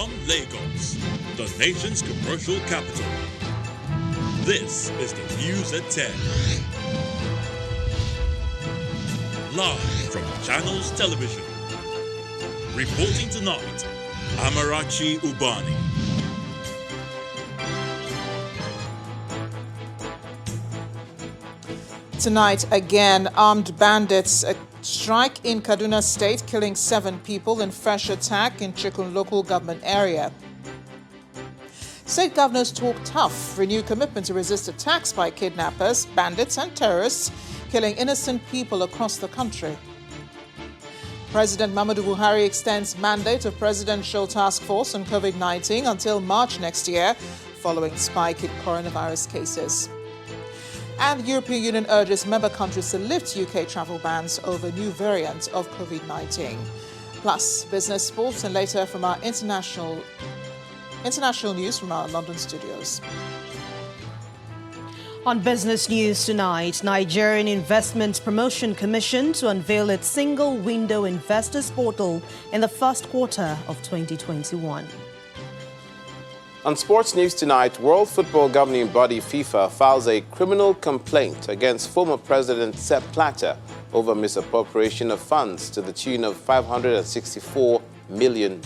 From Lagos, the nation's commercial capital, this is the News at 10. Live from Channels Television. Reporting tonight, Amarachi Ubani. Tonight, again, armed bandits strike in Kaduna State, killing 7 people in fresh attack in Chikun local government area. State governors talk tough, renew commitment to resist attacks by kidnappers, bandits and terrorists, killing innocent people across the country. President Muhammadu Buhari extends mandate of Presidential Task Force on COVID-19 until March next year, following spike in coronavirus cases. And the European Union urges member countries to lift UK travel bans over new variants of COVID-19. Plus, business, sports, and later from our international news from our London studios. On business news tonight, Nigerian Investment Promotion Commission to unveil its single window investors portal in the first quarter of 2021. On sports news tonight, World Football governing body FIFA files a criminal complaint against former President Sepp Blatter over misappropriation of funds to the tune of $564 million.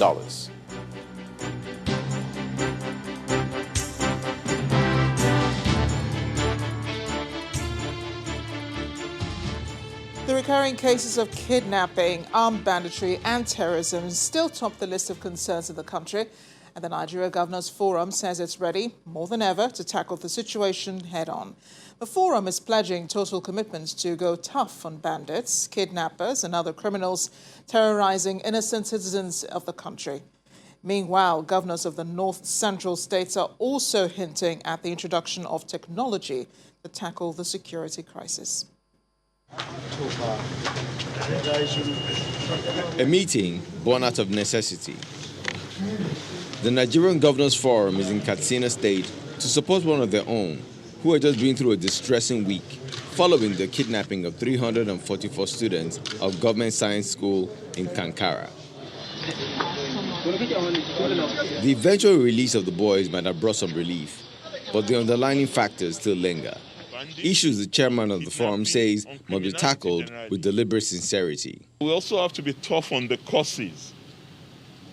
The recurring cases of kidnapping, armed banditry and terrorism still top the list of concerns of the country. And the Nigeria Governors Forum says it's ready, more than ever, to tackle the situation head-on. The forum is pledging total commitment to go tough on bandits, kidnappers and other criminals terrorizing innocent citizens of the country. Meanwhile, governors of the North Central states are also hinting at the introduction of technology to tackle the security crisis. A meeting born out of necessity. The Nigerian Governors Forum is in Katsina State to support one of their own who had just been through a distressing week following the kidnapping of 344 students of Government Science School in Kankara. The eventual release of the boys might have brought some relief, but the underlying factors still linger. Issues the chairman of the forum says must be tackled with deliberate sincerity. We also have to be tough on the causes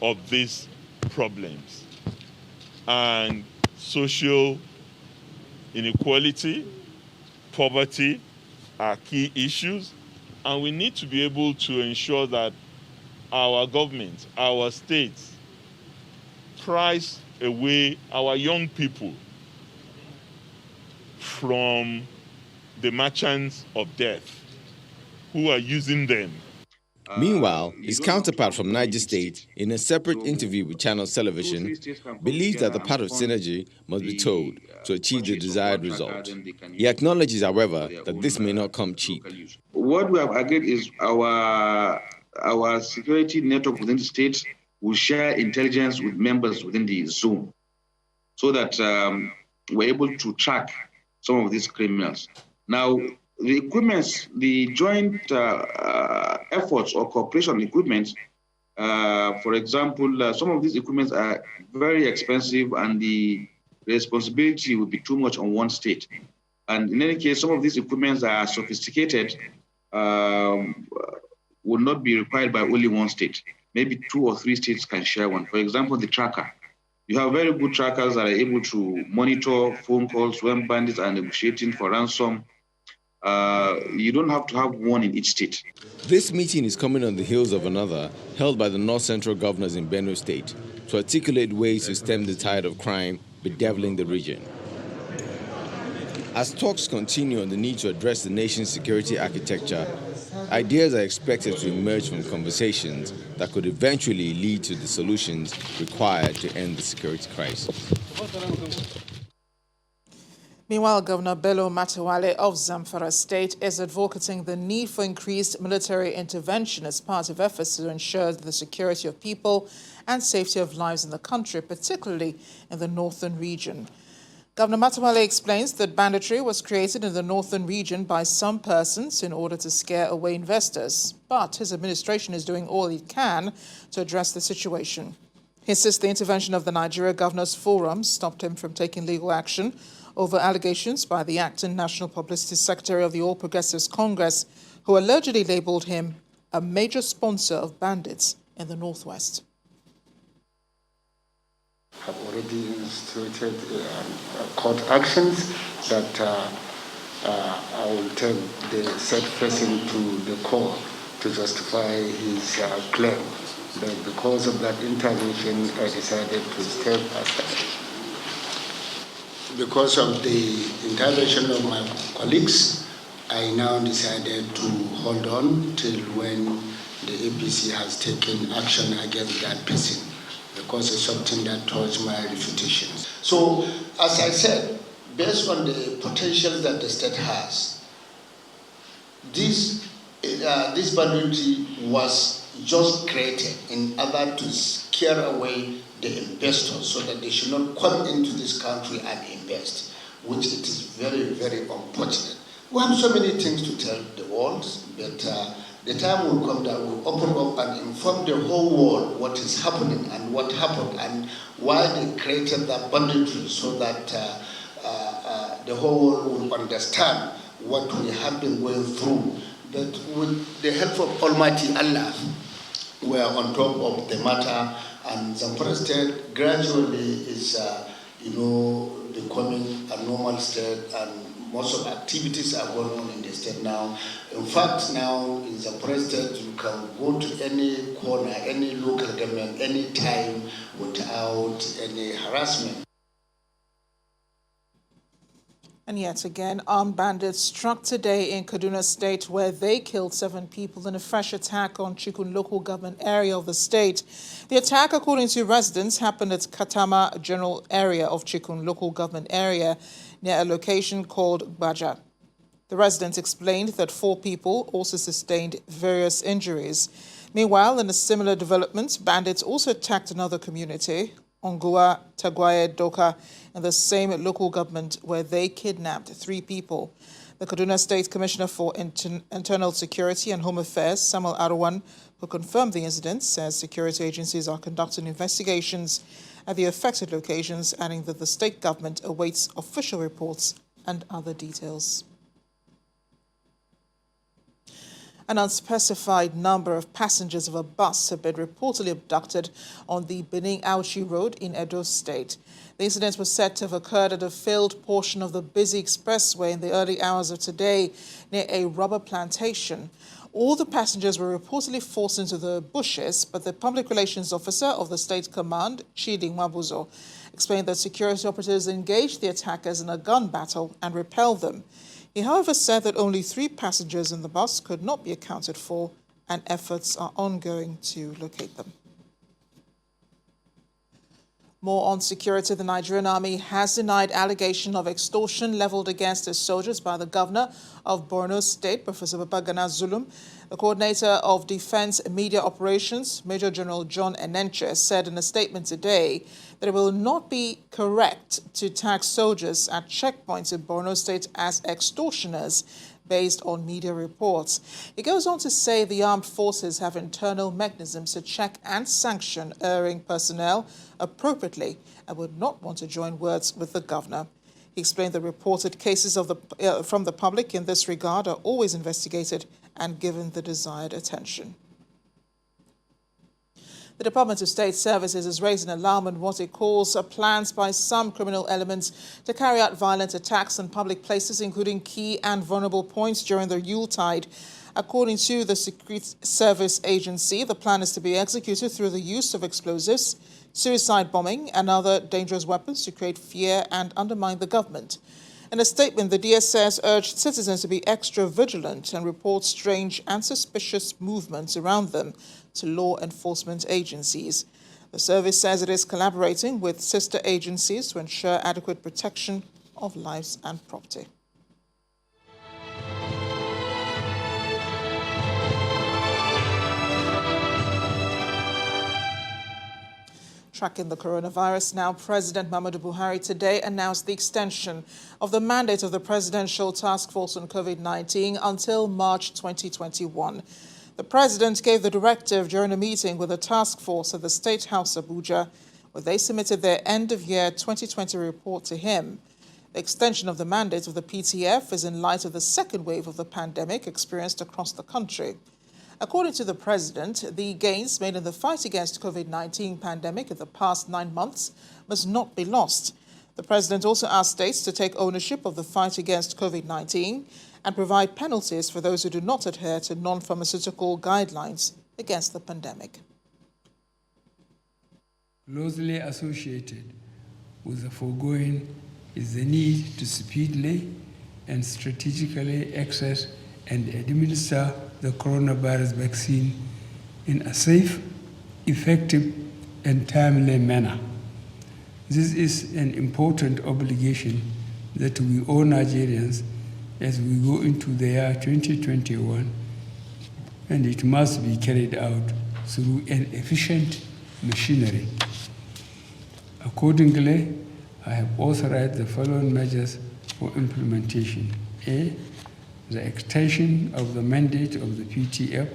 of these problems, and social inequality, poverty are key issues, and we need to be able to ensure that our government, our states, price away our young people from the merchants of death who are using them. Meanwhile, his counterpart from Niger State, in a separate interview with Channels Television, believes that the path of synergy must be told to achieve the desired result. He acknowledges, however, that this may not come cheap. What we have agreed is our security network within the state will share intelligence with members within the zone so that we're able to track some of these criminals. Now, the equipments, the joint efforts or cooperation equipments, for example, some of these equipments are very expensive and the responsibility would be too much on one state. And in any case, some of these equipments are sophisticated, would not be required by only one state. Maybe 2 or 3 states can share one. For example, the tracker. You have very good trackers that are able to monitor phone calls when bandits are negotiating for ransom. You don't have to have one in each state. This meeting is coming on the heels of another held by the North Central governors in Benue State to articulate ways to stem the tide of crime bedeviling the region. As talks continue on the need to address the nation's security architecture, ideas are expected to emerge from conversations that could eventually lead to the solutions required to end the security crisis. Meanwhile, Governor Bello Matawalle of Zamfara State is advocating the need for increased military intervention as part of efforts to ensure the security of people and safety of lives in the country, particularly in the northern region. Governor Matawalle explains that banditry was created in the northern region by some persons in order to scare away investors, but his administration is doing all it can to address the situation. He says the intervention of the Nigeria Governors Forum stopped him from taking legal action over allegations by the acting National Publicity Secretary of the All Progressives Congress, who allegedly labelled him a major sponsor of bandits in the Northwest. Have already instituted court actions that I will take the said person to the court to justify his claim. But because of that intervention, I decided to step aside. Because of the intervention of my colleagues, I now decided to hold on till when the APC has taken action against that person, because it's something that towards my reputation. So, as I said, based on the potential that the state has, this banditry was just created in order to scare away the investors so that they should not come into this country and invest, which it is very, very unfortunate. We have so many things to tell the world, but the time will come that we'll open up and inform the whole world what is happening and what happened and why they created that banditry, so that the whole world will understand what we have been going through. But with the help of Almighty Allah, we are on top of the matter, and Zamfara State gradually is, becoming a normal state, and most of the activities are going on in the state now. In fact, now in Zamfara State, you can go to any corner, any local government, any time without any harassment. And yet again, armed bandits struck today in Kaduna State, where they killed 7 people in a fresh attack on Chikun local government area of the state. The attack, according to residents, happened at Katama general area of Chikun local government area near a location called Baja. The residents explained that 4 people also sustained various injuries. Meanwhile, in a similar development, bandits also attacked another community, Ongua Tagwaye Doka, in the same local government, where they kidnapped 3 people. The Kaduna State Commissioner for Internal Security and Home Affairs, Samuel Arwan, who confirmed the incident, says security agencies are conducting investigations at the affected locations, adding that the state government awaits official reports and other details. An unspecified number of passengers of a bus have been reportedly abducted on the Benin-Auchi Road in Edo State. The incident was said to have occurred at a failed portion of the busy expressway in the early hours of today near a rubber plantation. All the passengers were reportedly forced into the bushes, but the public relations officer of the state command, Chidi Mwabuzo, explained that security operatives engaged the attackers in a gun battle and repelled them. He, however, said that only 3 passengers in the bus could not be accounted for, and efforts are ongoing to locate them. More on security. The Nigerian Army has denied allegation of extortion leveled against its soldiers by the governor of Borno State, Professor Babagana Zulum. The coordinator of Defense Media Operations, Major General John Enenche, said in a statement today that it will not be correct to tag soldiers at checkpoints in Borno State as extortioners based on media reports. He goes on to say the armed forces have internal mechanisms to check and sanction erring personnel appropriately and would not want to join words with the governor. He explained the reported cases of from the public in this regard are always investigated and given the desired attention. The Department of State Services has raised an alarm on what it calls plans by some criminal elements to carry out violent attacks on public places, including key and vulnerable points during the Yuletide. According to the Secret Service Agency, the plan is to be executed through the use of explosives, suicide bombing, and other dangerous weapons to create fear and undermine the government. In a statement, the DSS urged citizens to be extra vigilant and report strange and suspicious movements around them to law enforcement agencies. The service says it is collaborating with sister agencies to ensure adequate protection of lives and property. Tracking the coronavirus now, President Muhammadu Buhari today announced the extension of the mandate of the Presidential Task Force on COVID-19 until March 2021. The president gave the directive during a meeting with a task force at the State House Abuja, where they submitted their end-of-year 2020 report to him. The extension of the mandate of the PTF is in light of the second wave of the pandemic experienced across the country. According to the president, the gains made in the fight against COVID-19 pandemic in the past 9 months must not be lost. The president also asked states to take ownership of the fight against COVID-19 and provide penalties for those who do not adhere to non-pharmaceutical guidelines against the pandemic. Closely associated with the foregoing is the need to speedily and strategically access and administer the coronavirus vaccine in a safe, effective, and timely manner. This is an important obligation that we owe Nigerians as we go into the year 2021, and it must be carried out through an efficient machinery. Accordingly, I have authorized the following measures for implementation. A, the extension of the mandate of the PTF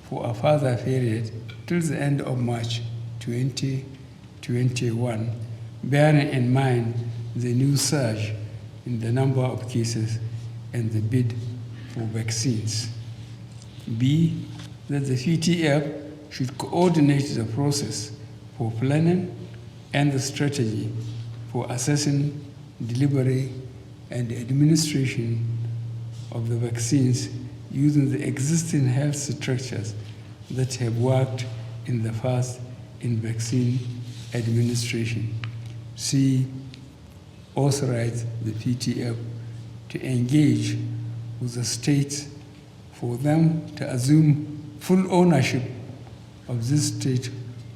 for a further period till the end of March 2021, bearing in mind the new surge in the number of cases and the bid for vaccines. B, that the PTF should coordinate the process for planning and the strategy for assessing, delivery, and administration of the vaccines using the existing health structures that have worked in the past in vaccine administration. C, authorize the PTF to engage with the states for them to assume full ownership of this state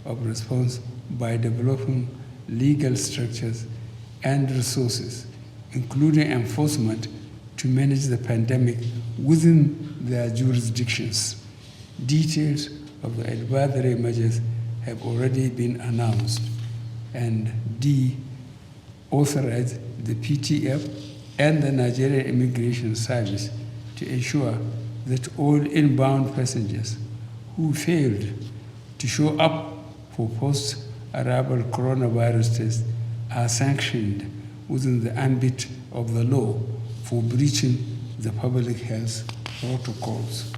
of response by developing legal structures and resources, including enforcement, to manage the pandemic within their jurisdictions. Details of the advisory measures have already been announced. And D, authorize the PTF and the Nigerian Immigration Service to ensure that all inbound passengers who failed to show up for post-arrival coronavirus tests are sanctioned within the ambit of the law for breaching the public health protocols.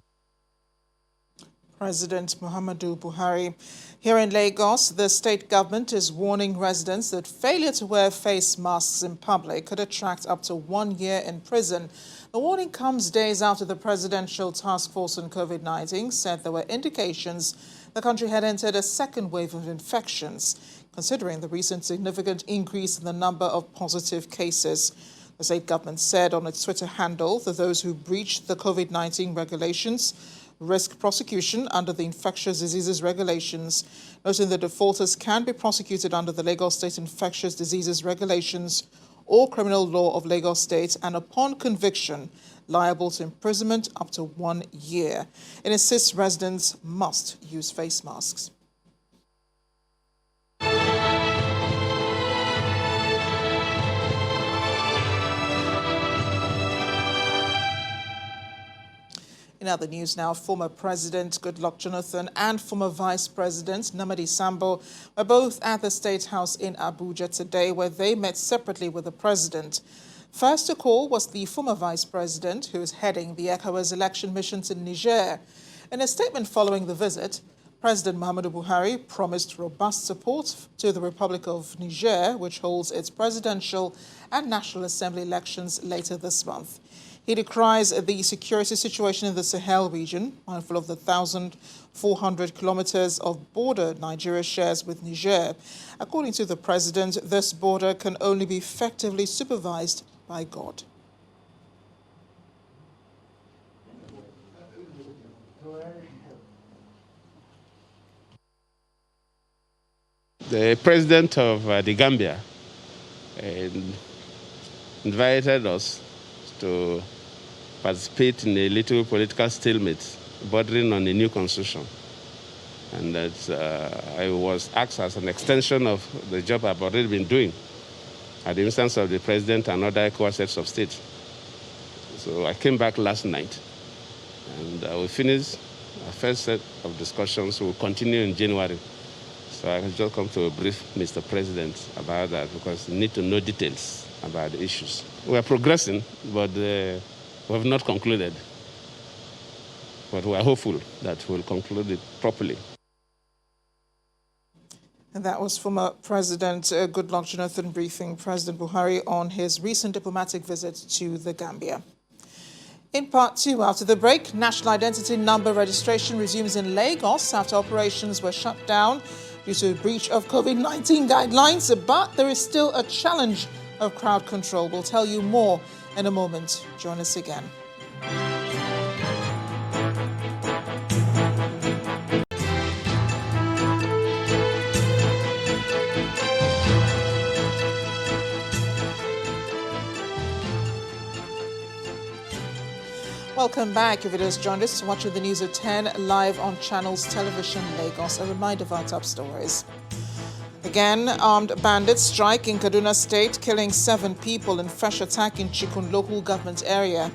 President Muhammadu Buhari. Here in Lagos, the state government is warning residents that failure to wear face masks in public could attract up to 1 year in prison. The warning comes days after the Presidential Task Force on COVID-19 said there were indications the country had entered a second wave of infections, considering the recent significant increase in the number of positive cases. The state government said on its Twitter handle that those who breached the COVID-19 regulations risk prosecution under the infectious diseases regulations, noting that defaulters can be prosecuted under the Lagos State Infectious Diseases Regulations or Criminal Law of Lagos State, and upon conviction, liable to imprisonment up to 1 year. It insists residents must use face masks. In other news now, former President Goodluck Jonathan and former Vice President Nnamdi Sambo were both at the State House in Abuja today, where they met separately with the president. First to call was the former Vice President, who is heading the ECOWAS election missions in Niger. In a statement following the visit, President Muhammadu Buhari promised robust support to the Republic of Niger, which holds its presidential and National Assembly elections later this month. He decries the security situation in the Sahel region, mindful of the 1,400 kilometers of border Nigeria shares with Niger. According to the president, this border can only be effectively supervised by God. The president of the Gambia invited us to participate in a little political stalemate bordering on a new constitution. And that I was asked as an extension of the job I've already been doing at the instance of the president and other ECOWAS heads of state. So I came back last night, and we finished Our first set of discussions will continue in January. So I have just come to brief Mr. President about that because we need to know details about the issues. We are progressing, but we have not concluded. But we are hopeful that we'll conclude it properly. And that was former President Goodluck Jonathan briefing President Buhari on his recent diplomatic visit to the Gambia. In part two, after the break, national identity number registration resumes in Lagos after operations were shut down due to a breach of COVID-19 guidelines, but there is still a challenge of crowd control. We'll tell you more in a moment. Join us again. Welcome back. If it has joined us, watching the news at 10 live on Channels Television Lagos. A reminder of our top stories. Again, armed bandits strike in Kaduna State, killing 7 people in fresh attack in Chikun local government area.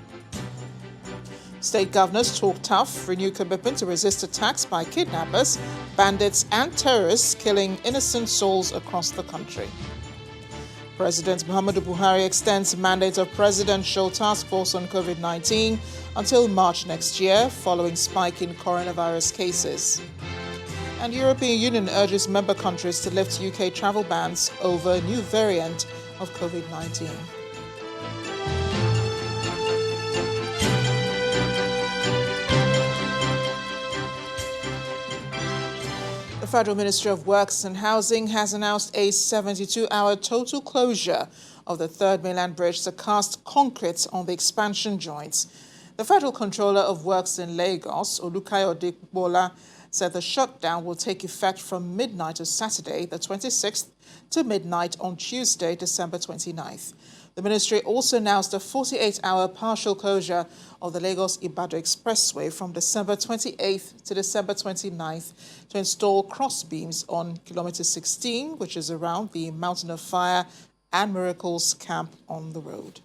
State governors talk tough, renew commitment to resist attacks by kidnappers, bandits and terrorists, killing innocent souls across the country. President Muhammadu Buhari extends mandate of Presidential Task Force on COVID-19 until March next year, following spike in coronavirus cases. And European Union urges member countries to lift UK travel bans over new variant of COVID-19. The Federal Ministry of Works and Housing has announced a 72-hour total closure of the Third Mainland Bridge to cast concrete on the expansion joints. The Federal Controller of Works in Lagos, Olukayode Bola, said the shutdown will take effect from midnight of Saturday, the 26th, to midnight on Tuesday, December 29th. The ministry also announced a 48-hour partial closure of the Lagos-Ibadan Expressway from December 28th to December 29th to install cross beams on kilometer 16, which is around the Mountain of Fire and Miracles camp on the road.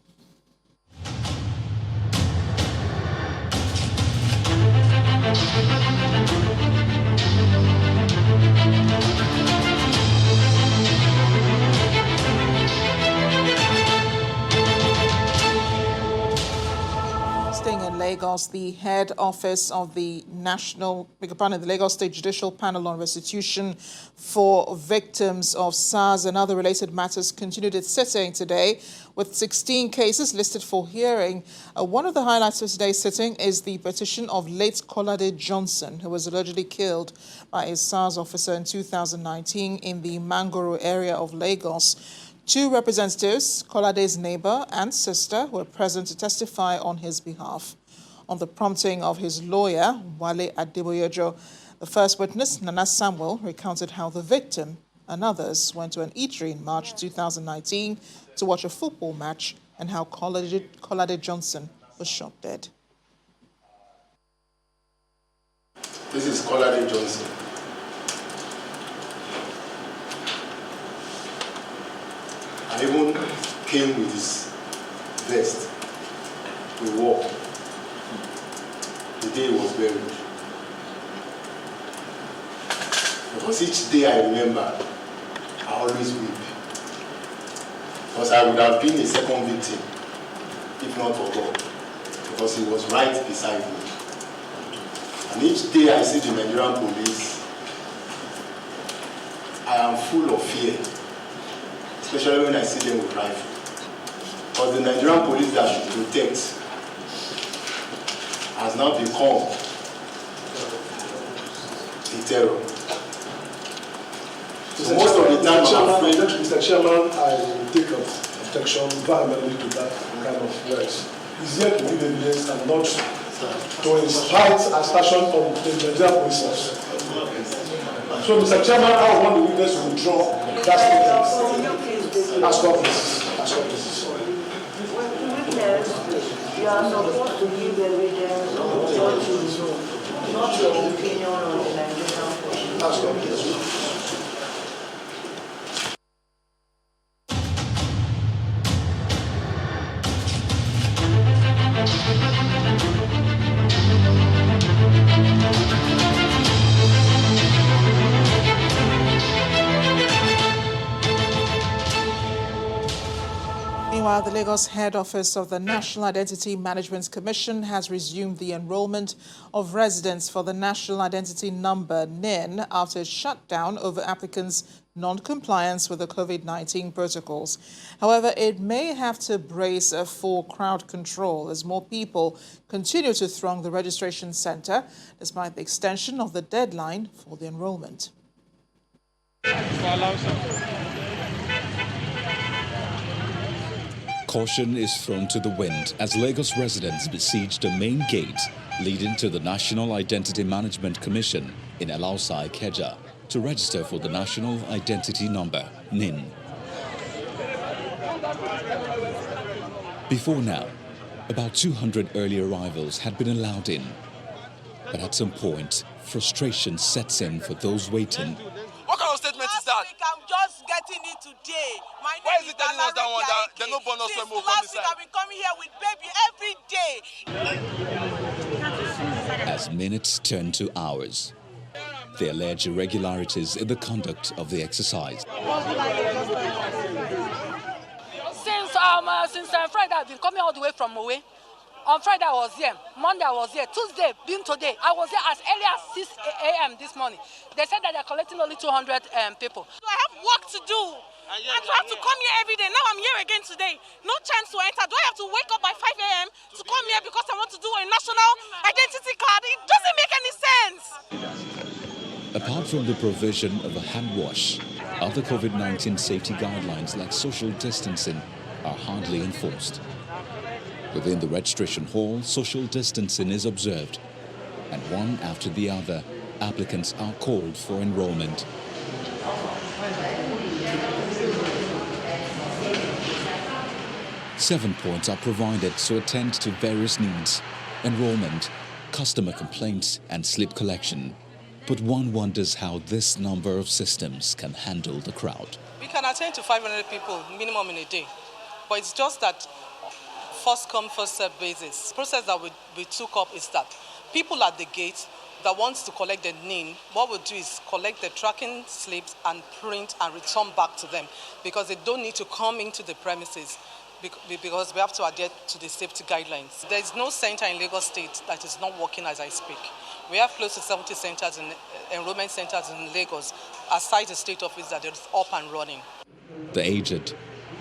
Staying in Lagos, the head office of the the Lagos State Judicial Panel on Restitution for victims of SARS and other related matters continued its sitting today with 16 cases listed for hearing. One of the highlights of today's sitting is the petition of late Kolade Johnson, who was allegedly killed by a SARS officer in 2019 in the Mangoro area of Lagos. 2 representatives, Kolade's neighbor and sister, were present to testify on his behalf. On the prompting of his lawyer, Wale Adeboyojo, the first witness, Nana Samuel, recounted how the victim and others went to an eatery in March 2019 to watch a football match and how Kolade Johnson was shot dead. This is Kolade Johnson. I even came with his vest. We walked the day he was buried. Because each day I remember, I always weep. Because I would have been a second victim, if not for God. Because he was right beside me. And each day I see the Nigerian police, I am full of fear. Especially when I see them with rifle. Because the Nigerian police that should protect has now become a terror. So most of the time I'm afraid... Mr. Chairman, I take objection violently to that kind of words. He's here to give evidence and not to incite aspersion on the Nigerian police officer. So, Mr. Chairman, I want the witness to withdraw that statement. Ask office. You are supposed to give evidence of what you know, not your opinion on the Nigerian police. Ask office. Lagos head office of the National Identity Management Commission has resumed the enrollment of residents for the National Identity Number NIN after a shutdown over applicants' non-compliance with the COVID-19 protocols. However, it may have to brace for crowd control as more people continue to throng the registration center despite the extension of the deadline for the enrollment. Caution is thrown to the wind as Lagos residents besiege the main gate leading to the National Identity Management Commission in Alausa, Ikeja to register for the National Identity Number, NIN. Before now, about 200 early arrivals had been allowed in. But at some point, frustration sets in for those waiting. What kind of statement is that? I'm just getting it today. My name Why is it telling us that one that they're not bonus Since from last week I've been coming here with baby every day. As minutes turn to hours, they allege irregularities in the conduct of the exercise. Since Friday, I've been coming all the way from Mowe. On Friday, I was here. Monday, I was here. Tuesday, being today, I was here as early as 6 a.m. this morning. They said that they're collecting only 200 people. So I have work to do. I have to come here every day. Now I'm here again today. No chance to enter. Do I have to wake up by 5 a.m. to come here because I want to do a national identity card? It doesn't make any sense. Apart from the provision of a hand wash, other COVID-19 safety guidelines like social distancing are hardly enforced. Within the registration hall, social distancing is observed, and one after the other, applicants are called for enrollment. Seven points are provided to attend to various needs: enrollment, customer complaints, and slip collection. But one wonders how this number of systems can handle the crowd. We can attend to 500 people minimum in a day, but it's just that first come, first served basis. The process that we took up is that people at the gate that wants to collect the NIN, what we'll do is collect the tracking slips and print and return back to them, because they don't need to come into the premises because we have to adhere to the safety guidelines. There is no center in Lagos State that is not working as I speak. We have close to 70 centers in enrollment centers in Lagos, aside the state office that is up and running. The aged,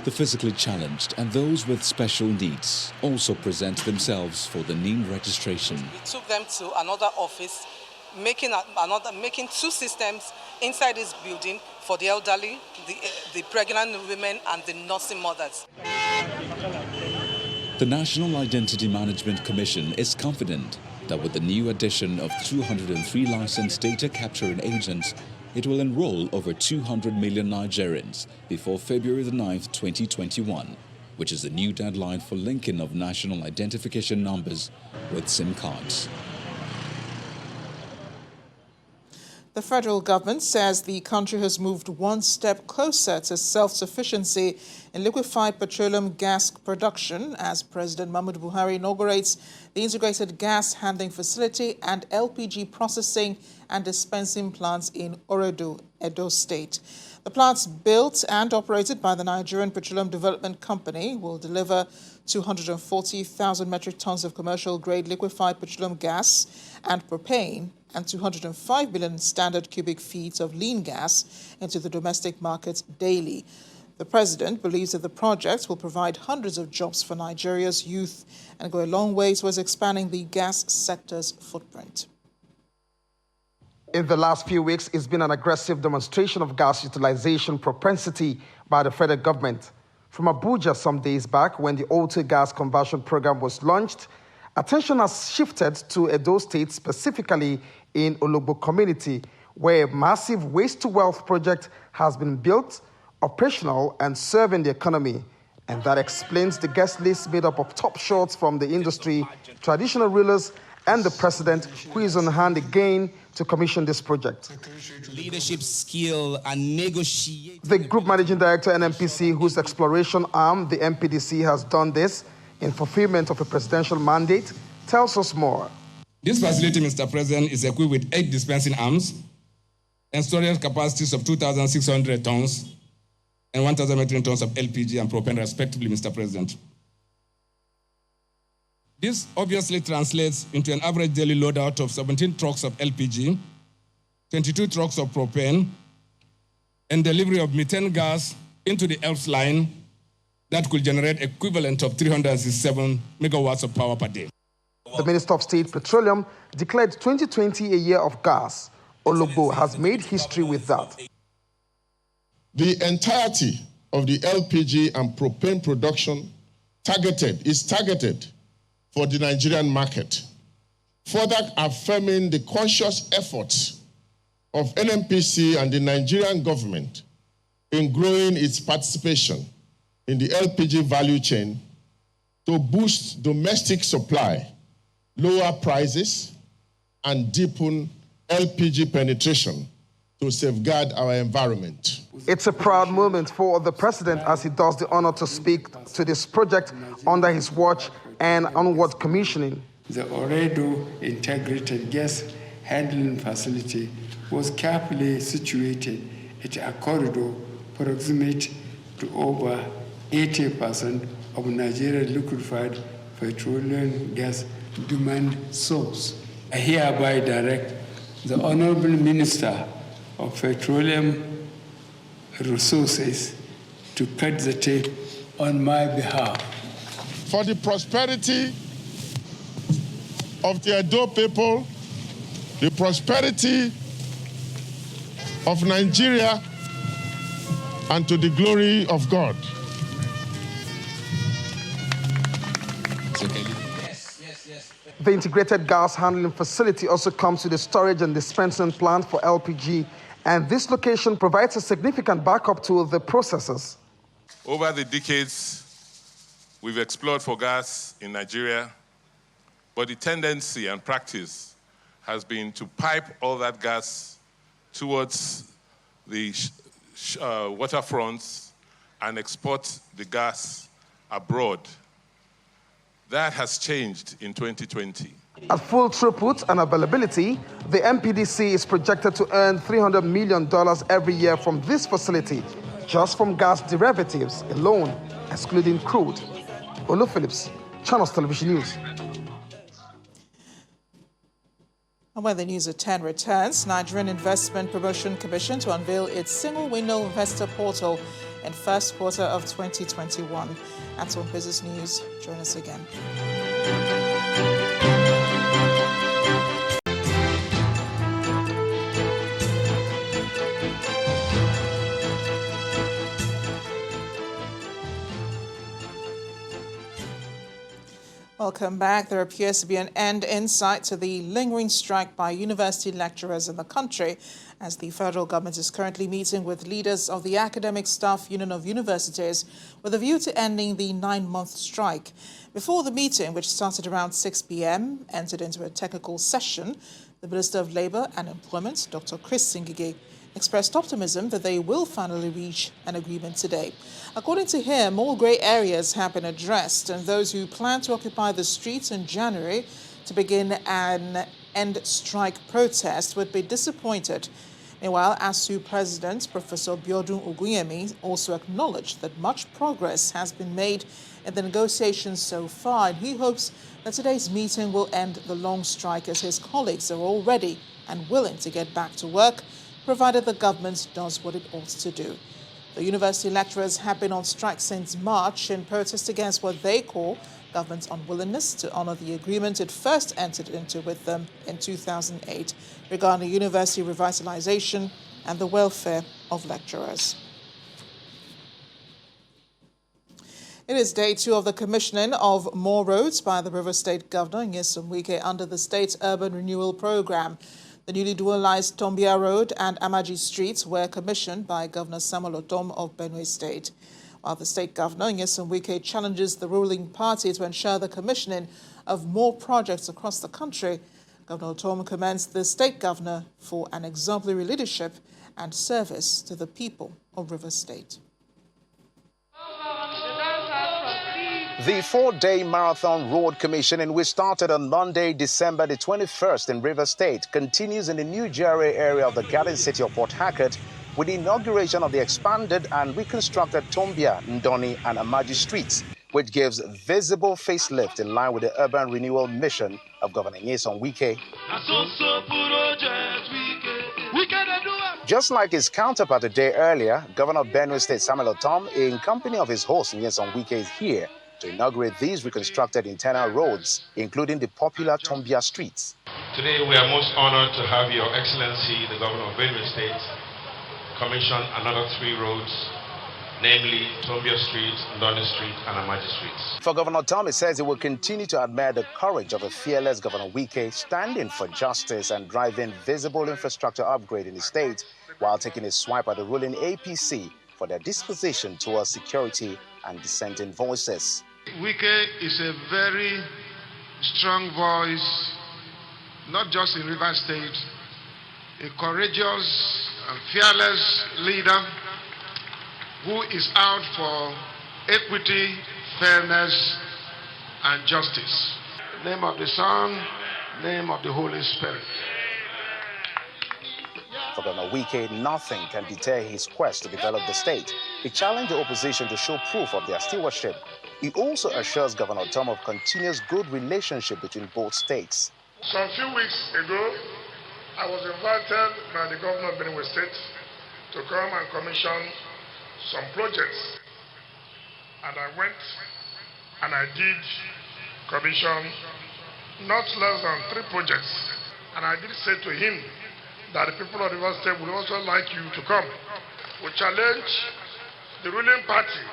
the physically challenged, and those with special needs also present themselves for the NIN registration. We took them to another office, making two systems inside this building for the elderly, the pregnant women, and the nursing mothers. The National Identity Management Commission is confident that with the new addition of 203 licensed data capturing agents, it will enroll over 200 million Nigerians before February the 9th, 2021, which is the new deadline for linking of national identification numbers with SIM cards. The federal government says the country has moved one step closer to self-sufficiency in liquefied petroleum gas production as President Muhammadu Buhari inaugurates the integrated gas handling facility and LPG processing and dispensing plants in Oredo, Edo State. The plants, built and operated by the Nigerian Petroleum Development Company, will deliver 240,000 metric tons of commercial-grade liquefied petroleum gas and propane and 205 billion standard cubic feet of lean gas into the domestic market daily. The president believes that the project will provide hundreds of jobs for Nigeria's youth and go a long way towards expanding the gas sector's footprint. In the last few weeks, it's been an aggressive demonstration of gas utilization propensity by the federal government. From Abuja some days back, when the auto gas conversion program was launched, attention has shifted to Edo State, specifically in Ologbo community, where a massive waste-to-wealth project has been built, operational, and serving the economy. And that explains the guest list made up of top shots from the industry, traditional rulers, and the president, who is on hand again to commission this project. Leadership skill and negotiate. The group managing director, NNPC, whose exploration arm, the MPDC, has done this in fulfillment of a presidential mandate, tells us more. This facility, Mr. President, is equipped with 8 dispensing arms and storage capacities of 2,600 tons and 1,000 metric tons of LPG and propane, respectively, Mr. President. This obviously translates into an average daily loadout of 17 trucks of LPG, 22 trucks of propane, and delivery of methane gas into the ELPS line that could generate equivalent of 367 megawatts of power per day. The Minister of State Petroleum declared 2020 a year of gas. Olugbo has made history with that. The entirety of the LPG and propane production is targeted for the Nigerian market, further affirming the conscious efforts of NNPC and the Nigerian government in growing its participation in the LPG value chain to boost domestic supply, lower prices, and deepen LPG penetration to safeguard our environment. It's a proud moment for the president as he does the honor to speak to this project under his watch and onward commissioning. The Oredo Integrated Gas Handling Facility was carefully situated at a corridor proximate to over 80% of Nigeria's liquefied petroleum gas demand source. I hereby direct the Honorable Minister of Petroleum Resources to cut the tape on my behalf. For the prosperity of the Edo people, the prosperity of Nigeria, and to the glory of God. The integrated gas handling facility also comes with a storage and dispensing plant for LPG, and this location provides a significant backup to the processors. Over the decades, we've explored for gas in Nigeria, but the tendency and practice has been to pipe all that gas towards the waterfronts and export the gas abroad. That has changed in 2020. At full throughput and availability, the MPDC is projected to earn $300 million every year from this facility, just from gas derivatives alone, excluding crude. Olu Phillips, Channels Television News. And when the news at 10 returns, Nigerian Investment Promotion Commission to unveil its single-window investor portal in first quarter of 2021. That's on Business News. Join us again. Welcome back. There appears to be an end in sight to the lingering strike by university lecturers in the country, as the federal government is currently meeting with leaders of the Academic Staff Union of Universities with a view to ending the 9-month strike. Before the meeting, which started around 6 p.m., entered into a technical session, the Minister of Labour and Employment, Dr. Chris Ngige, expressed optimism that they will finally reach an agreement today. According to him, all grey areas have been addressed, and those who plan to occupy the streets in January to begin an end strike protest would be disappointed. Meanwhile, ASU President Professor Biodun Ogunyemi also acknowledged that much progress has been made in the negotiations so far, and he hopes that today's meeting will end the long strike, as his colleagues are all ready and willing to get back to work, provided the government does what it ought to do. The university lecturers have been on strike since March in protest against what they call government's unwillingness to honour the agreement it first entered into with them in 2008 regarding university revitalisation and the welfare of lecturers. It is day 2 of the commissioning of more roads by the River State Governor Nyesom Wike under the state's urban renewal programme. The newly dualised Tombia Road and Amaji Streets were commissioned by Governor Samuel Otom of Benue State. While the state governor, Nyesom Wike, challenges the ruling party to ensure the commissioning of more projects across the country, Governor Otom commends the state governor for an exemplary leadership and service to the people of River State. The 4-day marathon road commissioning, which started on Monday, December the 21st in River State, continues in the new GRA area of the Garden City of Port Harcourt with the inauguration of the expanded and reconstructed Tombia, Ndoni and Amaji streets. which gives visible facelift in line with the urban renewal mission of Governor Nyesom Wike. Just like his counterpart a day earlier, Governor of Benue State Samuel Otom, in company of his host Nyesom Wike, is here to inaugurate these reconstructed internal roads, including the popular Tombia streets. Today we are most honored to have Your Excellency, the Governor of Benue State, commission another 3 roads, namely Tombia Street, Ndone Street, and Amaji Streets. For Governor Tom, he says he will continue to admire the courage of a fearless Governor Wike, standing for justice and driving visible infrastructure upgrade in the state, while taking a swipe at the ruling APC for their disposition towards security and dissenting voices. Wike is a very strong voice, not just in Rivers State, a courageous and fearless leader who is out for equity, fairness, and justice. Name of the Son, name of the Holy Spirit. For Governor Wike, nothing can deter his quest to develop the state. He challenged the opposition to show proof of their stewardship. He also assures Governor Tom of continuous good relationship between both states. Some few weeks ago, I was invited by the governor of Benue State to come and commission some projects, and I went and I did commission not less than 3 projects, and I did say to him that the people of the Rivers State would also like you to come. We challenge the ruling party,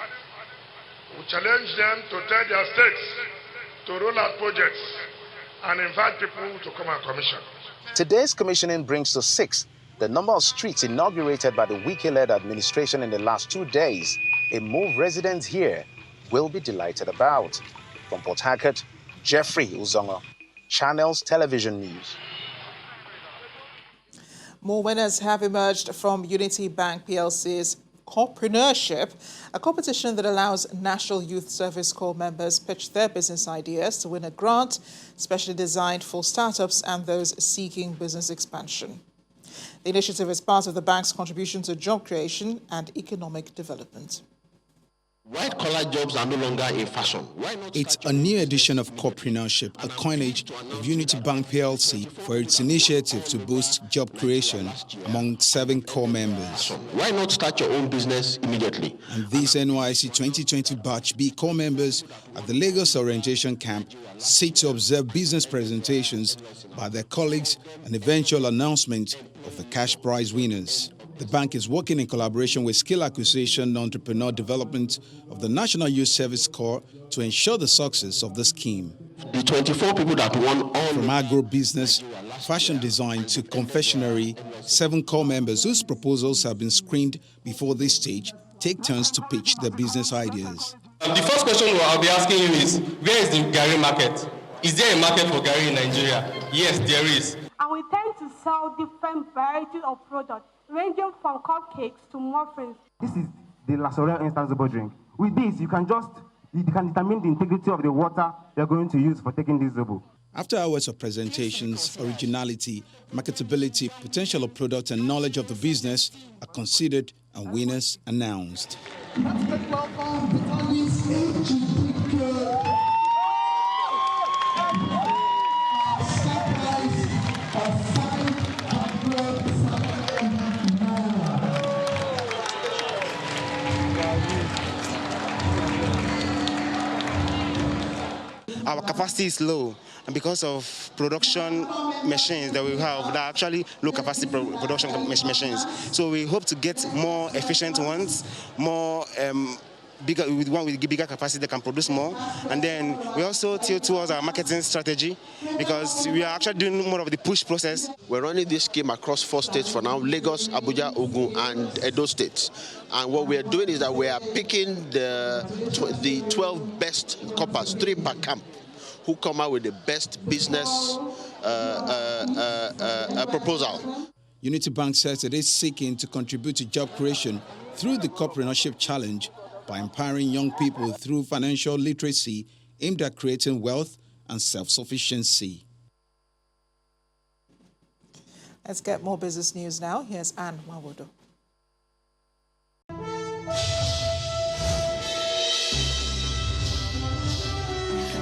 we challenge them to tell their states to roll out projects and invite people to come and commission. Today's commissioning brings to 6 the number of streets inaugurated by the Wike-led administration in the last 2 days, a move residents here will be delighted about. From Port Harcourt, Jeffrey Uzongo, Channels Television News. More winners have emerged from Unity Bank PLC's Entrepreneurship, a competition that allows National Youth Service Corps members pitch their business ideas to win a grant specially designed for startups and those seeking business expansion. The initiative is part of the bank's contribution to job creation and economic development. White-collar jobs are no longer in fashion. It's a new edition of Entrepreneurship, a coinage of Unity Bank PLC for its initiative to boost job creation among 7 core members. Why not start your own business immediately? And these NYC 2020 Batch B core members at the Lagos Orientation Camp sit to observe business presentations by their colleagues and eventual announcement of the cash prize winners. The bank is working in collaboration with Skill Acquisition and Entrepreneur Development of the National Youth Service Corps to ensure the success of the scheme. The 24 people that won all... From agro-business, fashion design to confectionery, 7 core members whose proposals have been screened before this stage take turns to pitch their business ideas. The first question I'll be asking you is, where is the Gari market? Is there a market for Gari in Nigeria? Yes, there is. And we tend to sell different varieties of products, ranging from cupcakes to muffins. This is the Lasorel instant Zobo drink. With this, you can determine the integrity of the water you're going to use for taking this Zobo. After hours of presentations, originality, marketability, potential of product and knowledge of the business are considered and winners announced. Our capacity is low, and because of production machines that we have, that are actually low capacity production machines. So we hope to get more efficient ones, more bigger, with one with bigger capacity that can produce more. And then we also tilt towards our marketing strategy, because we are actually doing more of the push process. We're running this scheme across 4 states for now: Lagos, Abuja, Ogun, and Edo states. And what we are doing is that we are picking the 12 best coppers, 3 per camp, who come out with the best business proposal. Unity Bank says it is seeking to contribute to job creation through the Entrepreneurship Challenge by empowering young people through financial literacy aimed at creating wealth and self-sufficiency. Let's get more business news now. Here's Anne Wawodo.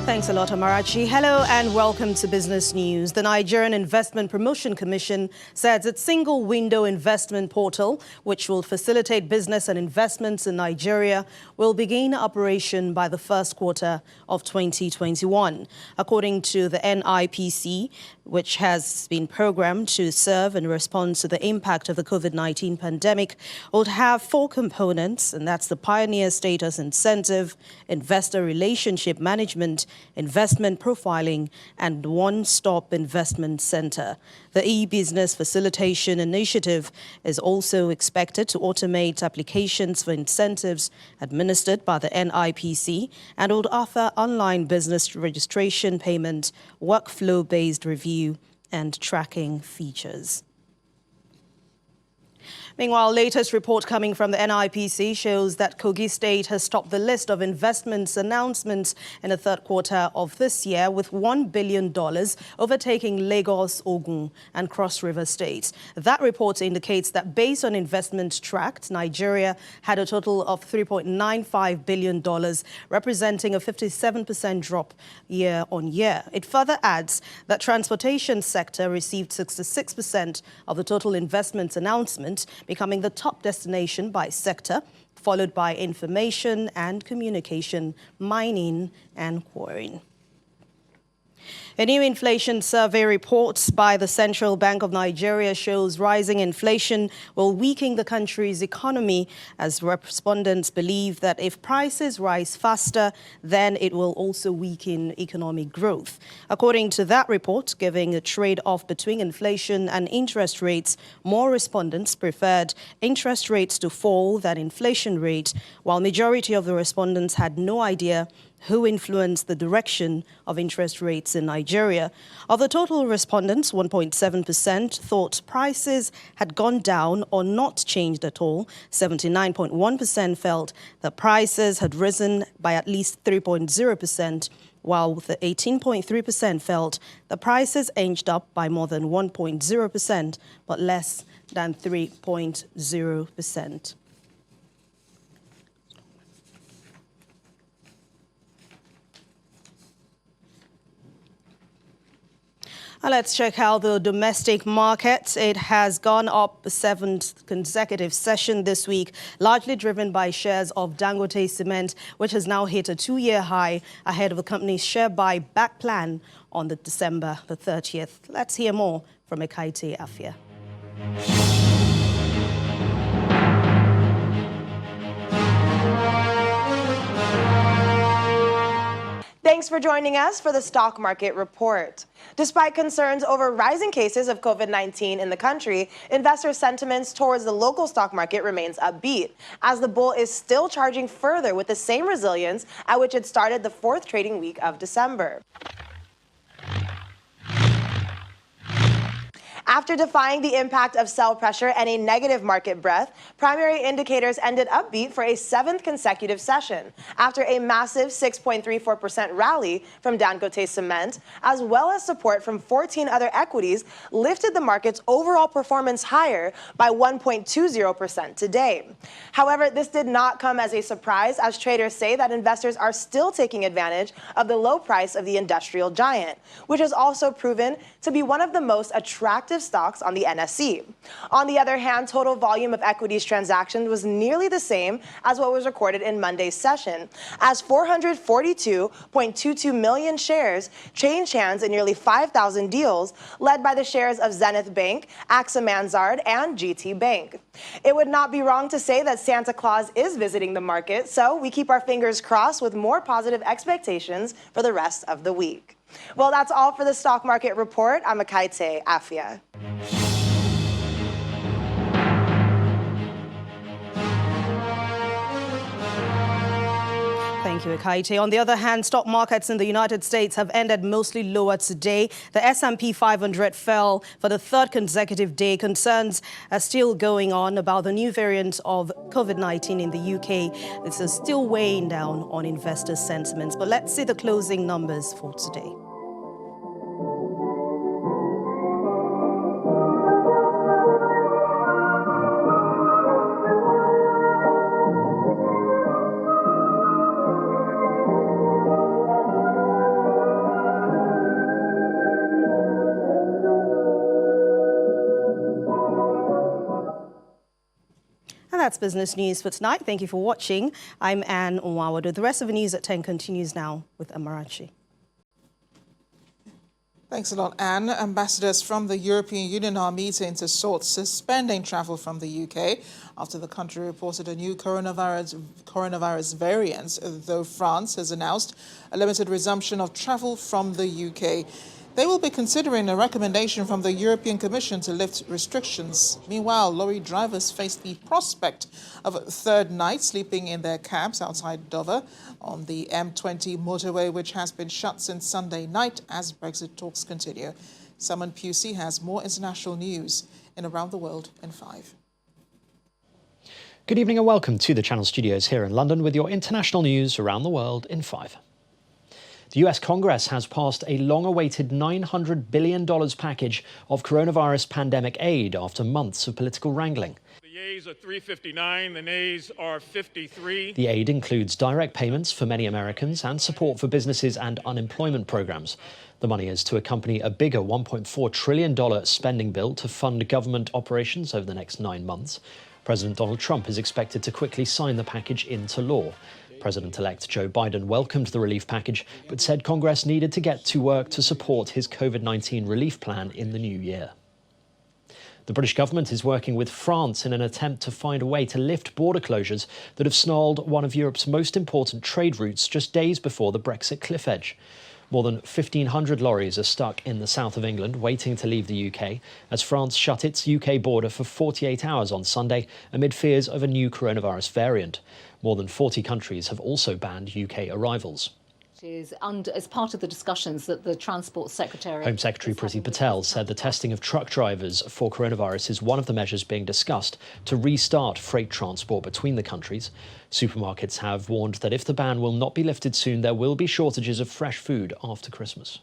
Thanks a lot, Amarachi. Hello and welcome to Business News. The Nigerian Investment Promotion Commission says its single window investment portal, which will facilitate business and investments in Nigeria, will begin operation by the first quarter of 2021. According to the NIPC, which has been programmed to serve in response to the impact of the COVID-19 pandemic, will have four components, and that's the Pioneer Status Incentive, Investor Relationship Management, Investment Profiling, and One-Stop Investment Center. The e-business facilitation initiative is also expected to automate applications for incentives administered by the NIPC and will offer online business registration, payment, workflow-based review, and tracking features. Meanwhile, latest report coming from the NIPC shows that Kogi State has topped the list of investments announcements in the third quarter of this year, with $1 billion overtaking Lagos, Ogun, and Cross River states. That report indicates that based on investments tracked, Nigeria had a total of $3.95 billion, representing a 57% drop year on year. It further adds that transportation sector received 66% of the total investments announcement, becoming the top destination by sector, followed by information and communication, mining, and quarrying. A new inflation survey report by the Central Bank of Nigeria shows rising inflation will weaken the country's economy, as respondents believe that if prices rise faster, then it will also weaken economic growth. According to that report, giving a trade-off between inflation and interest rates, more respondents preferred interest rates to fall than inflation rate, while majority of the respondents had no idea who influenced the direction of interest rates in Nigeria. Of the total respondents, 1.7% thought prices had gone down or not changed at all. 79.1% felt that prices had risen by at least 3.0%, while the 18.3% felt the prices inched up by more than 1.0%, but less than 3.0%. Let's check out the domestic market. It has gone up a seventh consecutive session this week, largely driven by shares of Dangote Cement, which has now hit a two-year high ahead of the company's share buyback plan on December the 30th. Let's hear more from Ekaite Afia. Thanks for joining us for the Stock Market Report. Despite concerns over rising cases of COVID-19 in the country, investor sentiments towards the local stock market remains upbeat, as the bull is still charging further with the same resilience at which it started the fourth trading week of December. After defying the impact of sell pressure and a negative market breath, primary indicators ended upbeat for a seventh consecutive session, after a massive 6.34% rally from Dangote Cement, as well as support from 14 other equities, lifted the market's overall performance higher by 1.20% today. However, this did not come as a surprise, as traders say that investors are still taking advantage of the low price of the industrial giant, which has also proven to be one of the most attractive stocks on the NSE. On the other hand, total volume of equities transactions was nearly the same as what was recorded in Monday's session, as 442.22 million shares changed hands in nearly 5,000 deals, led by the shares of Zenith Bank, AXA Mansard, and GT Bank. It would not be wrong to say that Santa Claus is visiting the market, so we keep our fingers crossed with more positive expectations for the rest of the week. Well, that's all for the Stock Market Report. I'm Ekaite Afia. Thank you, Ekaite. On the other hand, stock markets in the United States have ended mostly lower today. The S&P 500 fell for the third consecutive day. Concerns are still going on about the new variant of COVID-19 in the UK. This is still weighing down on investor sentiments. But let's see the closing numbers for today. that's business news for tonight. Thank you for watching. I'm Anne Nwawado. The rest of the news at 10 continues now with Amarachi. Thanks a lot, Anne. Ambassadors from the European Union are meeting to sort suspending travel from the UK after the country reported a new coronavirus variant, though France has announced a limited resumption of travel from the UK. They will be considering a recommendation from the European Commission to lift restrictions. Meanwhile, lorry drivers face the prospect of a third night sleeping in their cabs outside Dover on the M20 motorway, which has been shut since Sunday night as Brexit talks continue. Simon Pusey has more international news in Around the World in 5. Good evening and welcome to the Channel Studios here in London with your international news around the world in 5. The US Congress has passed a long-awaited $900 billion package of coronavirus pandemic aid after months of political wrangling. The yeas are 359, the nays are 53. The aid includes direct payments for many Americans and support for businesses and unemployment programs. The money is to accompany a bigger $1.4 trillion spending bill to fund government operations over the next 9 months. President Donald Trump is expected to quickly sign the package into law. President-elect Joe Biden welcomed the relief package, but said Congress needed to get to work to support his COVID-19 relief plan in the new year. The British government is working with France in an attempt to find a way to lift border closures that have snarled one of Europe's most important trade routes just days before the Brexit cliff edge. More than 1,500 lorries are stuck in the south of England waiting to leave the UK as France shut its UK border for 48 hours on Sunday amid fears of a new coronavirus variant. More than 40 countries have also banned UK arrivals. As part of the discussions that the Transport Secretary... Home Secretary Priti Patel said the testing of truck drivers for coronavirus is one of the measures being discussed to restart freight transport between the countries. Supermarkets have warned that if the ban will not be lifted soon, there will be shortages of fresh food after Christmas.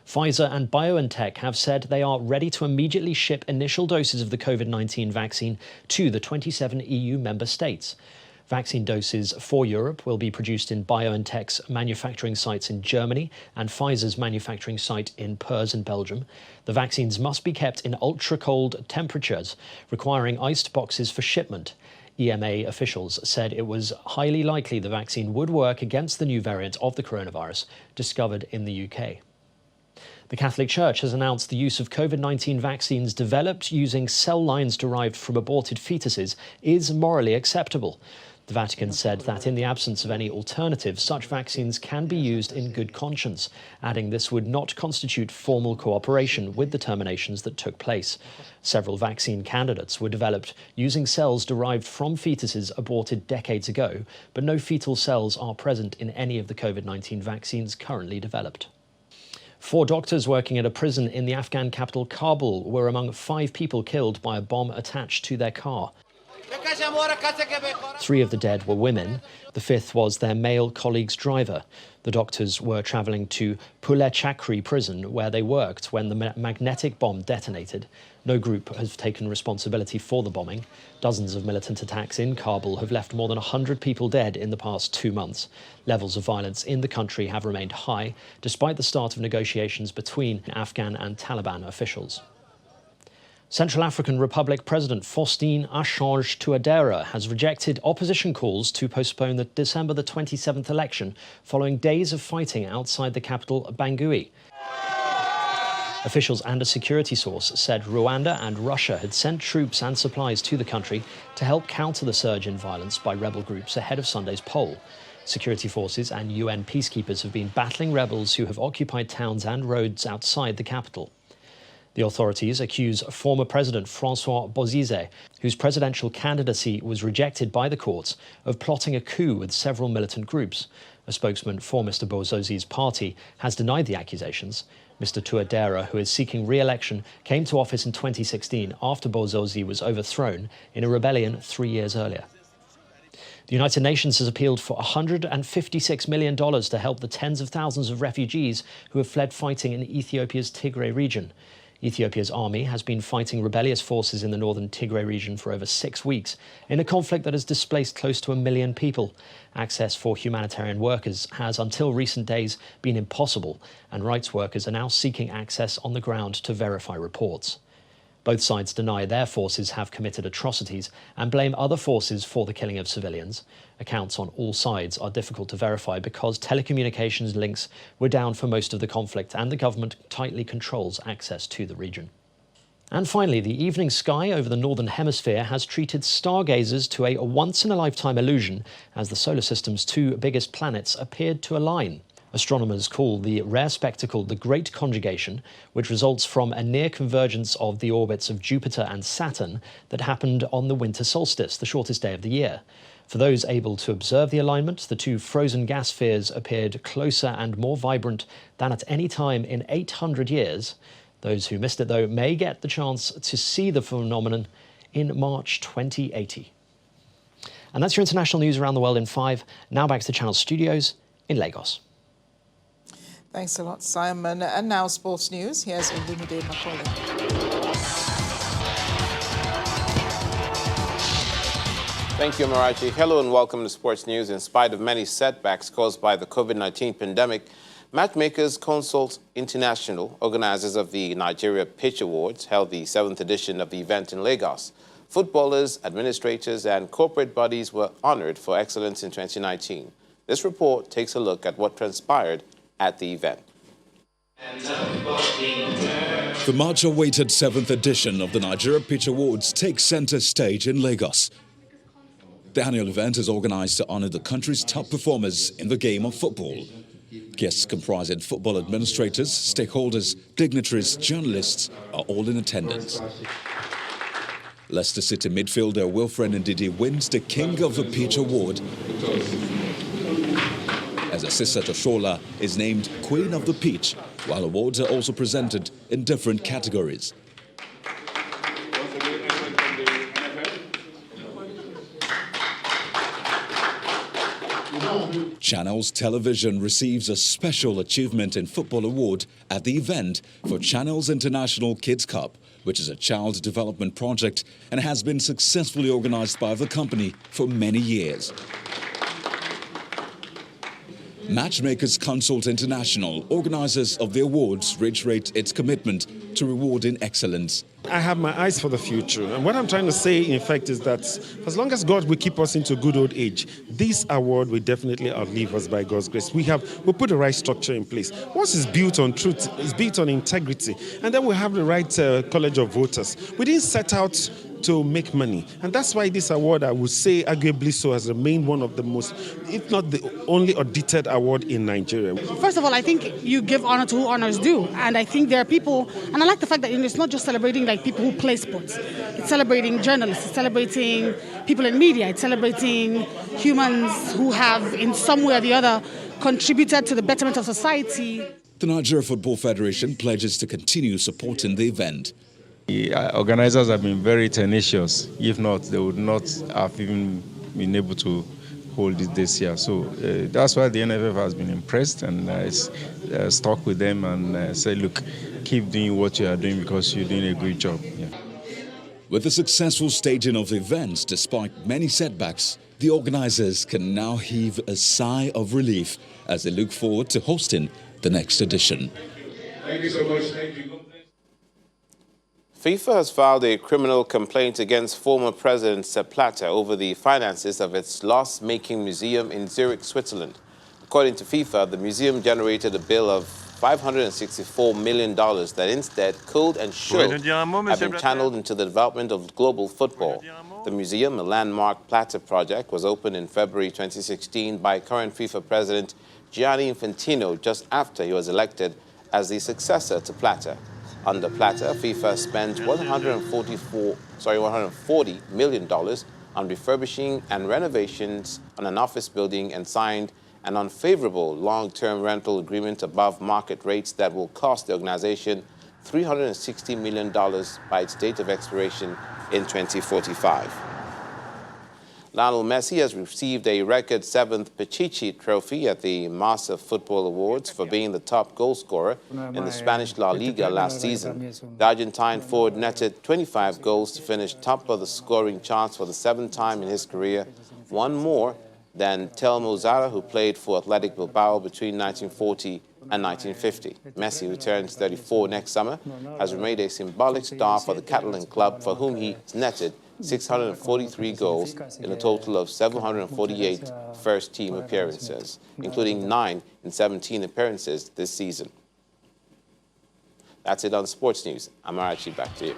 Pfizer and BioNTech have said they are ready to immediately ship initial doses of the COVID-19 vaccine to the 27 EU member states. Vaccine doses for Europe will be produced in BioNTech's manufacturing sites in Germany and Pfizer's manufacturing site in Purs in Belgium. The vaccines must be kept in ultra-cold temperatures, requiring iced boxes for shipment. EMA officials said it was highly likely the vaccine would work against the new variant of the coronavirus discovered in the UK. The Catholic Church has announced the use of COVID-19 vaccines developed using cell lines derived from aborted fetuses is morally acceptable. The Vatican said that in the absence of any alternative, such vaccines can be used in good conscience, adding this would not constitute formal cooperation with the terminations that took place. Several vaccine candidates were developed using cells derived from fetuses aborted decades ago, but no fetal cells are present in any of the COVID-19 vaccines currently developed. 4 doctors working at a prison in the Afghan capital Kabul were among 5 people killed by a bomb attached to their car. 3 of the dead were women. The 5th was their male colleague's driver. The doctors were travelling to Pule Chakri prison where they worked when the magnetic bomb detonated. No group has taken responsibility for the bombing. Dozens of militant attacks in Kabul have left more than 100 people dead in the past 2 months. Levels of violence in the country have remained high, despite the start of negotiations between Afghan and Taliban officials. Central African Republic President Faustin Archange Touadera has rejected opposition calls to postpone the December the 27th election following days of fighting outside the capital Bangui. Officials and a security source said Rwanda and Russia had sent troops and supplies to the country to help counter the surge in violence by rebel groups ahead of Sunday's poll. Security forces and UN peacekeepers have been battling rebels who have occupied towns and roads outside the capital. The authorities accuse former President Francois Bozize, whose presidential candidacy was rejected by the courts, of plotting a coup with several militant groups. A spokesman for Mr. Bozozi's party has denied the accusations. Mr. Touadera, who is seeking re-election, came to office in 2016 after Bozozi was overthrown in a rebellion 3 years earlier. The United Nations has appealed for $156 million to help the tens of thousands of refugees who have fled fighting in Ethiopia's Tigray region. Ethiopia's army has been fighting rebellious forces in the northern Tigray region for over 6 weeks in a conflict that has displaced close to 1 million people. Access for humanitarian workers has until recent days been impossible, and rights workers are now seeking access on the ground to verify reports. Both sides deny their forces have committed atrocities and blame other forces for the killing of civilians. Accounts on all sides are difficult to verify because telecommunications links were down for most of the conflict and the government tightly controls access to the region. And finally, the evening sky over the Northern Hemisphere has treated stargazers to a once-in-a-lifetime illusion as the solar system's two biggest planets appeared to align. Astronomers call the rare spectacle the Great Conjugation, which results from a near convergence of the orbits of Jupiter and Saturn that happened on the winter solstice, the shortest day of the year. For those able to observe the alignment, the two frozen gas spheres appeared closer and more vibrant than at any time in 800 years. Those who missed it, though, may get the chance to see the phenomenon in March 2080. And that's your international news around the world in 5. Now back to the Channel studios in Lagos. Thanks a lot, Simon. And now sports news. Here's Matawalle. Thank you, Marachi. Hello and welcome to Sports News. In spite of many setbacks caused by the COVID-19 pandemic, Matchmakers Consult International, organizers of the Nigeria Pitch Awards, held the 7th edition of the event in Lagos. Footballers, administrators, and corporate bodies were honored for excellence in 2019. This report takes a look at what transpired at the event. The much-awaited 7th edition of the Nigeria Pitch Awards takes center stage in Lagos. The annual event is organized to honor the country's top performers in the game of football. Guests comprising football administrators, stakeholders, dignitaries, journalists are all in attendance. Leicester City midfielder Wilfred Ndidi wins the King of the Pitch Award, as Asisa Toshola is named Queen of the Pitch, while awards are also presented in different categories. Channels Television receives a Special Achievement in Football Award at the event for Channels International Kids Cup, which is a child development project and has been successfully organized by the company for many years. Matchmakers Consult International, organizers of the awards, reiterate its commitment to rewarding excellence. I have my eyes for the future. And what I'm trying to say, in fact, is that as long as God will keep us into good old age, this award will definitely outlive us by God's grace. We put the right structure in place. Once it's built on truth, it's built on integrity, and then we have the right college of voters. We didn't set out to make money. And that's why this award, I would say, arguably so, has remained one of the most, if not the only audited award in Nigeria. First of all, I think you give honor to who honor is due. And I think there are people, and I like the fact that it's not just celebrating like people who play sports. It's celebrating journalists, it's celebrating people in media, it's celebrating humans who have, in some way or the other, contributed to the betterment of society. The Nigeria Football Federation pledges to continue supporting the event. The organizers have been very tenacious. If not, they would not have even been able to hold it this year. So that's why the NFF has been impressed and stuck with them and said, look, keep doing what you are doing because you're doing a great job. Yeah. With the successful staging of the events, despite many setbacks, the organizers can now heave a sigh of relief as they look forward to hosting the next edition. Thank you so much. Thank you. FIFA has filed a criminal complaint against former President Sepp Blatter over the finances of its loss-making museum in Zurich, Switzerland. According to FIFA, the museum generated a bill of $564 million that instead could and should have been channeled into the development of global football. The museum, a landmark Blatter project, was opened in February 2016 by current FIFA President Gianni Infantino just after he was elected as the successor to Blatter. Under Blatter, FIFA spent $140 million on refurbishing and renovations on an office building and signed an unfavorable long-term rental agreement above market rates that will cost the organization $360 million by its date of expiration in 2045. Lionel Messi has received a record 7th Pichichi Trophy at the Master Football Awards for being the top goal scorer in the Spanish La Liga last season. The Argentine forward netted 25 goals to finish top of the scoring charts for the 7th time in his career, one more than Telmo Zarra, who played for Athletic Bilbao between 1940 and 1950. Messi, who turns 34 next summer, has remained a symbolic star for the Catalan club, for whom he netted 643 goals in a total of 748 first-team appearances, including 9 in 17 appearances this season. That's it on Sports News. Amarachi, back to you.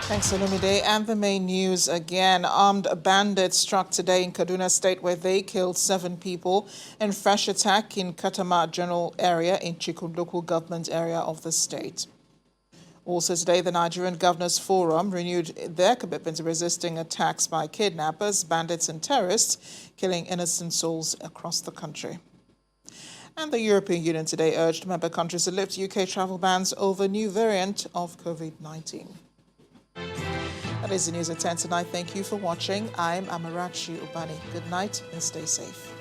Thanks, Olumide. And the main news again. Armed bandits struck today in Kaduna State, where they killed 7 people in fresh attack in Katama General Area in Chikun local government area of the state. Also today, the Nigerian Governors Forum renewed their commitment to resisting attacks by kidnappers, bandits and terrorists, killing innocent souls across the country. And the European Union today urged member countries to lift UK travel bans over new variant of COVID-19. That is the news at 10 tonight. Thank you for watching. I'm Amarachi Ubani. Good night and stay safe.